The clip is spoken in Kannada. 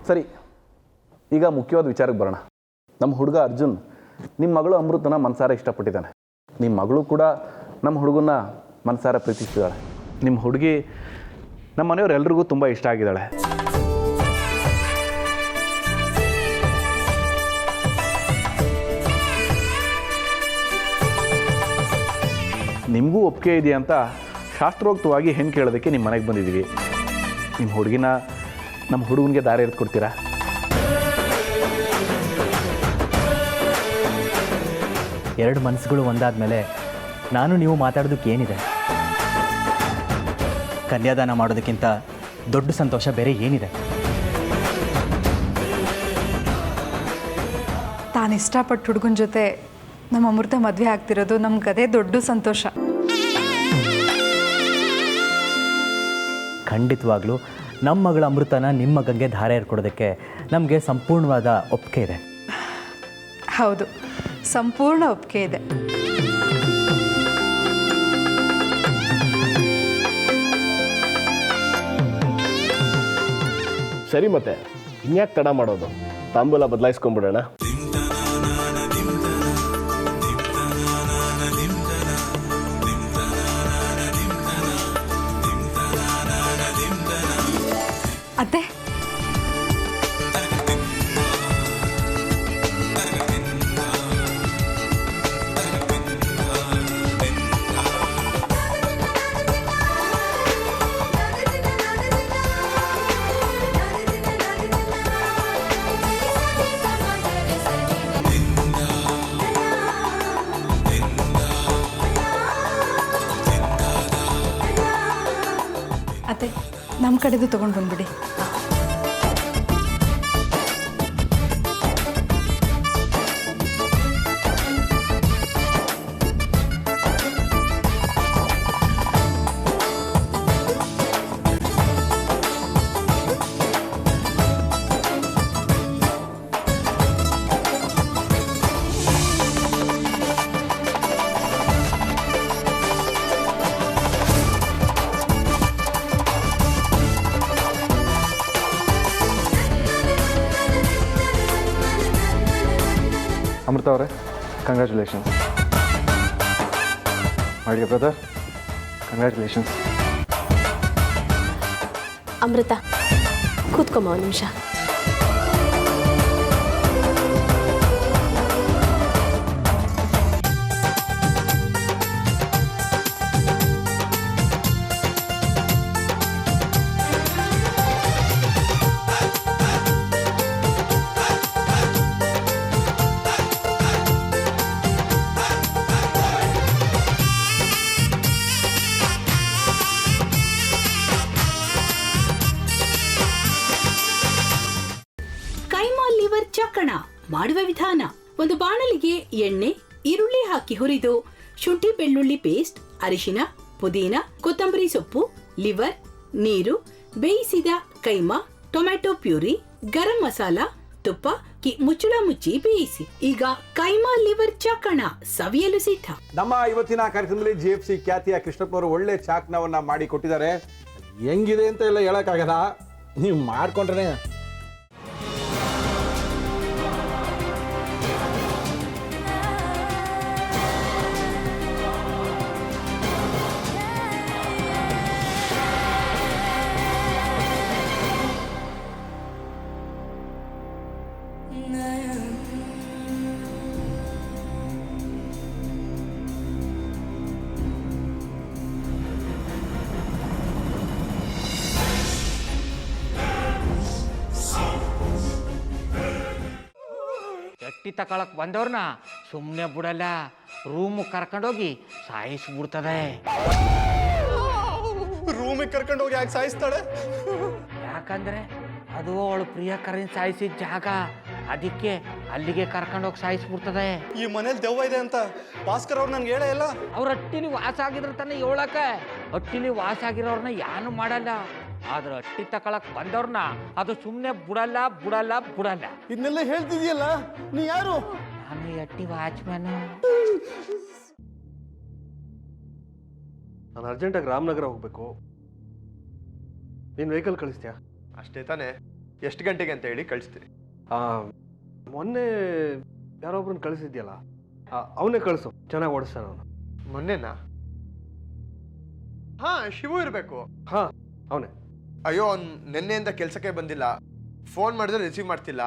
ಸರಿ, ಈಗ ಮುಖ್ಯವಾದ ವಿಚಾರಕ್ಕೆ ಬರೋಣ. ನಮ್ಮ ಹುಡುಗ ಅರ್ಜುನ್ ನಿಮ್ಮ ಮಗಳು ಅಮೃತನ ಮನಸಾರ ಇಷ್ಟಪಟ್ಟಿದ್ದಾನೆ. ನಿಮ್ಮ ಮಗಳು ಕೂಡ ನಮ್ಮ ಹುಡುಗನ ಮನಸಾರ ಪ್ರೀತಿಸಿದ್ದಾಳೆ. ನಿಮ್ಮ ಹುಡುಗಿ ನಮ್ಮ ಮನೆಯವರೆಲ್ರಿಗೂ ತುಂಬ ಇಷ್ಟ ಆಗಿದ್ದಾಳೆ. ನಿಮಗೂ ಒಪ್ಪಿಗೆ ಇದೆಯಾ ಅಂತ ಶಾಸ್ತ್ರೋಕ್ತವಾಗಿ ಹೆಣ್ಣು ಕೇಳೋದಕ್ಕೆ ನಿಮ್ಮ ಮನೆಗೆ ಬಂದಿದ್ದೀವಿ. ನಿಮ್ಮ ಹುಡುಗಿನ ನಮ್ಮ ಹುಡುಗನಿಗೆ ದಾರಿ ಎರೆದು ಕೊಡ್ತೀರಾ? ಎರಡು ಮನಸ್ಸುಗಳು ಒಂದಾದಮೇಲೆ ನಾನು ನೀವು ಮಾತಾಡೋದಕ್ಕೆ ಏನಿದೆ? ಕನ್ಯಾದಾನ ಮಾಡೋದಕ್ಕಿಂತ ದೊಡ್ಡ ಸಂತೋಷ ಬೇರೆ ಏನಿದೆ? ತಾನು ಇಷ್ಟಪಟ್ಟು ಹುಡುಗನ ಜೊತೆ ನಮ್ಮ ಅಮೃತ ಮದುವೆ ಆಗ್ತಿರೋದು ನಮ್ಗೆ ಅದೇ ದೊಡ್ಡ ಸಂತೋಷ. ಖಂಡಿತವಾಗ್ಲೂ ನಮ್ಮ ಮಗಳ ಅಮೃತನ ನಿಮ್ಮ ಮಗನಿಗೆ ಧಾರೆ ಏರ್ಕೊಡೋದಕ್ಕೆ ನಮಗೆ ಸಂಪೂರ್ಣವಾದ ಒಪ್ಪಿಗೆ ಇದೆ. ಹೌದು, ಸಂಪೂರ್ಣ ಒಪ್ಪಿಗೆ ಇದೆ. ಸರಿ, ಮತ್ತೆ ಇನ್ಯಾಕೆ ತಡ ಮಾಡೋದು? ತಾಂಬೂಲ ಬದಲಾಯಿಸ್ಕೊಂಡ್ಬಿಡೋಣ. ಅತ್ತೆ, ಅತ್ತೆ ನಮ್ಮ ಕಡೆದು ತೊಗೊಂಡು ಬಂದ್ಬಿಡಿ. ಅಮೃತ ಅವರೇ, ಕಂಗ್ರ್ಯಾಚುಲೇಷನ್ಸ್. ಮಾಡಿಯ ಬ್ರದರ್, ಕಂಗ್ರ್ಯಾಚುಲೇಷನ್ಸ್. ಅಮೃತ, ಕೂತ್ಕೊಮ್ಮ ಒಂದು ನಿಮಿಷ. ಚಕ್ಕಣ ಮಾಡುವ ವಿಧಾನ: ಒಂದು ಬಾಣಲಿಗೆ ಎಣ್ಣೆ, ಈರುಳ್ಳಿ ಹಾಕಿ ಹುರಿದು ಶುಂಠಿ ಬೆಳ್ಳುಳ್ಳಿ ಪೇಸ್ಟ್, ಅರಿಶಿನ, ಪುದೀನ, ಕೊತ್ತಂಬರಿ ಸೊಪ್ಪು, ಲಿವರ್, ನೀರು, ಬೇಯಿಸಿದ ಕೈಮಾ, ಟೊಮ್ಯಾಟೊ ಪ್ಯೂರಿ, ಗರಂ ಮಸಾಲ, ತುಪ್ಪ ಮುಚ್ಚಳ ಮುಚ್ಚಿ ಬೇಯಿಸಿ. ಈಗ ಕೈಮಾ ಲಿವರ್ ಚಾಕಣ ಸವಿಯಲು ಸಿದ್ಧ. ನಮ್ಮ ಇವತ್ತಿನ ಕಾರ್ಯಕ್ರಮದಲ್ಲಿ GFC ಖ್ಯಾತಿಯ ಕೃಷ್ಣಪ್ಪನವರು ಒಳ್ಳೆ ಚಾಕ್ನವನ್ನ ಮಾಡಿ ಕೊಟ್ಟಿದ್ದಾರೆ. ಹೆಂಗಿದೆ ಅಂತ ಎಲ್ಲ ಹೇಳಕ್ಕಾಗಲ್ಲ, ನೀವು ಮಾಡ್ಕೊಂಡ್ರೆ. ಎಟ್ಟಿ ತಕೊಳಕ್ ಬಂದವ್ರನ್ನ ಸುಮ್ಮನೆ ಬಿಡಲ್ಲ, ರೂಮ್ ಕರ್ಕೊಂಡೋಗಿ ಸಾಯಿಸ್ಬಿಡ್ತದೆ. ರೂಮಿಗೆ ಕರ್ಕೊಂಡೋಗಿ ಯಾಕೆ ಸಾಯಿಸ್ತಾಳೆ? ಯಾಕಂದ್ರೆ ಅದು ಅವಳು ಪ್ರಿಯಕರನ್ ಸಾಯಿಸಿದ ಜಾಗ, ಅದಕ್ಕೆ ಅಲ್ಲಿಗೆ ಕರ್ಕೊಂಡೋಗಿ ಸಾಯಿಸ್ಬಿಡ್ತದೆ. ಈ ಮನೇಲಿ ದೆವ್ವ ಇದೆ ಅಂತ ಭಾಸ್ಕರ್ ಅವ್ರು ನನ್ಗೆ ಹೇಳೇ ಇಲ್ಲ. ಅವ್ರ ಹಟ್ಟಿಲಿ ವಾಸ ಆಗಿದ್ರ ತಾನೆ ಹೇಳಕ. ಹಟ್ಟಿಲಿ ವಾಸ ಆಗಿರೋರ್ನ ಏನು ಮಾಡಲ್ಲ, ಆದ್ರೆ ಹಟ್ಟಿ ತಕೊಳಕ್ ಬಂದವ್ರನ್ನ ಅದು ಸುಮ್ಮನೆ ಬಿಡಲ್ಲ ಬಿಡಲ್ಲ ಬಿಡಲ್ಲ. ಇದನ್ನೆಲ್ಲ ಹೇಳ್ತಿದ್ಯಲ್ಲ, ನೀ ಯಾರು? ನಾನು ಹಟ್ಟಿ ವಾಚ್ಮ್ಯಾನ್. ನಾನು ಅರ್ಜೆಂಟಾಗಿ ರಾಮನಗರ ಹೋಗ್ಬೇಕು. ನೀನು ವೆಹಿಕಲ್ ಕಳಿಸ್ತೀಯಾ? ಅಷ್ಟೇ ತಾನೆ? ಎಷ್ಟು ಗಂಟೆಗೆ ಅಂತ ಹೇಳಿ ಕಳಿಸ್ತೀರಿ. ಮೊನ್ನೆ ಯಾರೊಬ್ರನ್ನ ಕಳಿಸಿದ್ಯಲ್ಲ ಅವನೇ ಕಳಿಸು, ಚೆನ್ನಾಗಿ ಓಡಿಸ್ತಾನ ಅವನು. ಮೊನ್ನೆನಾ? ಹಾಂ, ಶಿವು ಇರಬೇಕು. ಹಾಂ, ಅವನೇ. ಅಯ್ಯೋ, ಅವ್ನು ನಿನ್ನೆಯಿಂದ ಕೆಲಸಕ್ಕೆ ಬಂದಿಲ್ಲ. ಫೋನ್ ಮಾಡಿದ್ರೆ ರಿಸೀವ್ ಮಾಡ್ತಿಲ್ಲ.